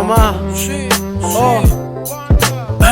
mamá. Sí, oh.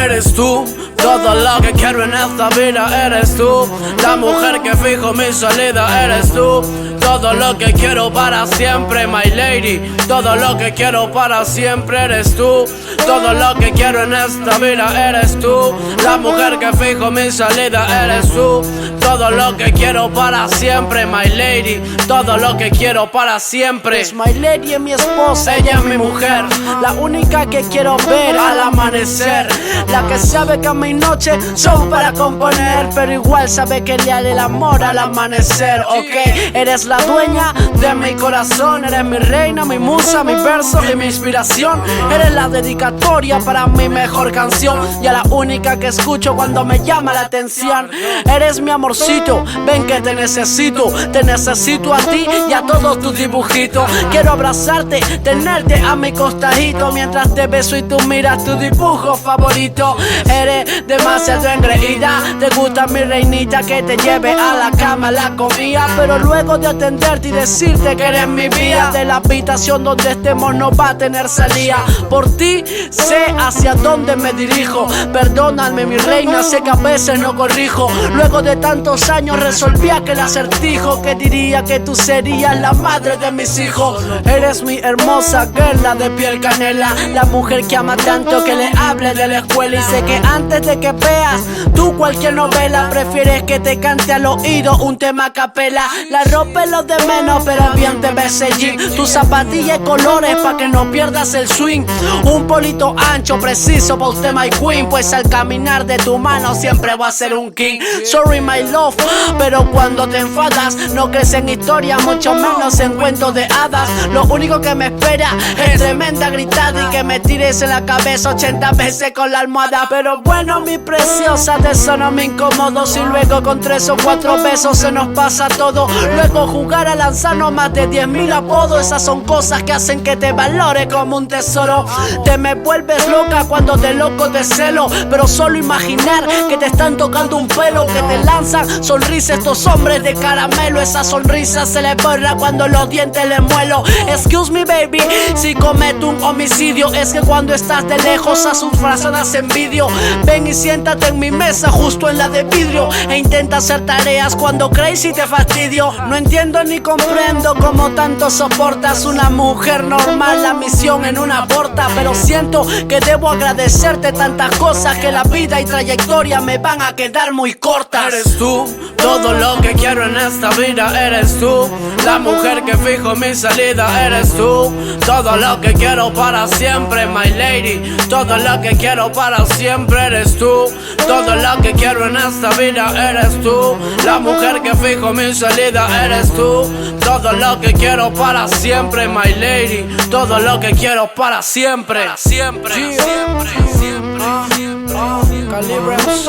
Eres tú, todo lo que quiero en esta vida. Eres tú, la mujer que fijo mi salida. Eres tú, todo lo que quiero para siempre, my lady. Todo lo que quiero para siempre eres tú. Todo lo que quiero en esta vida eres tú. La mujer que fijo mi salida eres tú. Todo lo que quiero para siempre, my lady. Todo lo que quiero para siempre. Pues my lady es mi esposa, ella es mi mujer, la única que quiero ver al amanecer. La que sabe que mis noches son para componer, pero igual sabe que le haré el amor al amanecer. Ok, eres la dueña de mi corazón. Eres mi reina, mi musa, mi verso y mi inspiración. Eres la dedicatoria para mi mejor canción y a la única que escucho cuando me llama la atención. Eres mi amorcito, ven que te necesito a ti y a todos tus dibujitos. Quiero abrazarte, tenerte a mi costadito mientras te beso y tú miras tu dibujo favorito. Eres demasiado engreída, te gusta mi reinita, que te lleve a la cama la comida, pero luego de atenderte y decirte que eres mi vida, de la habitación donde estemos no va a tener salida. Por ti sé hacia dónde me dirijo. Perdóname mi reina, sé que a veces no corrijo. Luego de tantos años resolví aquel acertijo que diría que tú serías la madre de mis hijos. Eres mi hermosa girl, la de piel canela, la mujer que ama tanto que le hable de la escuela. Y sé que antes de que veas tú cualquier novela, prefieres que te cante al oído un tema a capela. La ropa es lo de menos, pero bien te ves el jean. Tus zapatillas y colores pa' que no pierdas el swing. Un polito ancho preciso pa' usted my queen, pues al caminar de tu mano siempre voy a ser un king. Sorry my love, pero cuando te enfadas no crees en historia, mucho menos en cuentos de hadas. Lo único que me espera es tremenda gritada y que me tires en la cabeza 80 veces con la almohada. Pero bueno mi preciosa, de eso no me incomodo. Si luego con 3 o 4 besos se nos pasa todo, luego jugar a lanzarnos más de 10.000 apodos. Esas son cosas que hacen que te valore como un tesoro. Te me vuelves loca cuando de loco te celo, pero solo imaginar que te están tocando un pelo, que te lanzan sonrisas estos hombres de caramelo. Esa sonrisa se le borra cuando los dientes le muelo. Excuse me baby, si cometo un homicidio, es que cuando estás de lejos a sus frazadas envidio. Ven y siéntate en mi mesa justo en la de vidrio e intenta hacer tareas cuando crees y te fastidio. No entiendo ni comprendo cómo tanto soportas una mujer normal, la misión en una aborta, pero siento que debo agradecerte tantas cosas que la vida y trayectoria me van a quedar muy cortas. Eres tú, todo lo que quiero en esta vida. Eres tú, la mujer que fijo mi salida. Eres tú, todo lo que quiero para siempre, my lady. Todo lo que quiero para siempre eres tú. Todo lo que quiero en esta vida. Eres tú, la mujer que fijo mi salida. Eres tú, todo lo que quiero para siempre, my lady. Todo lo que quiero para siempre. Siempre, siempre, siempre. Calibre MC,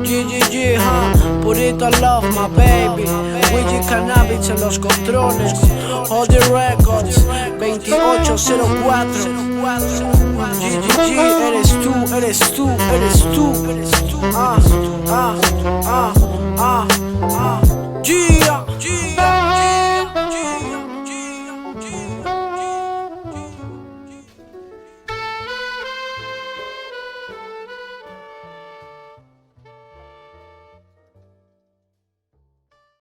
GGG, Purito Love, my baby. Luigi Cannabis en los controles. All the records, 2804. GGG, eres tú, eres tú, eres tú. Yeah.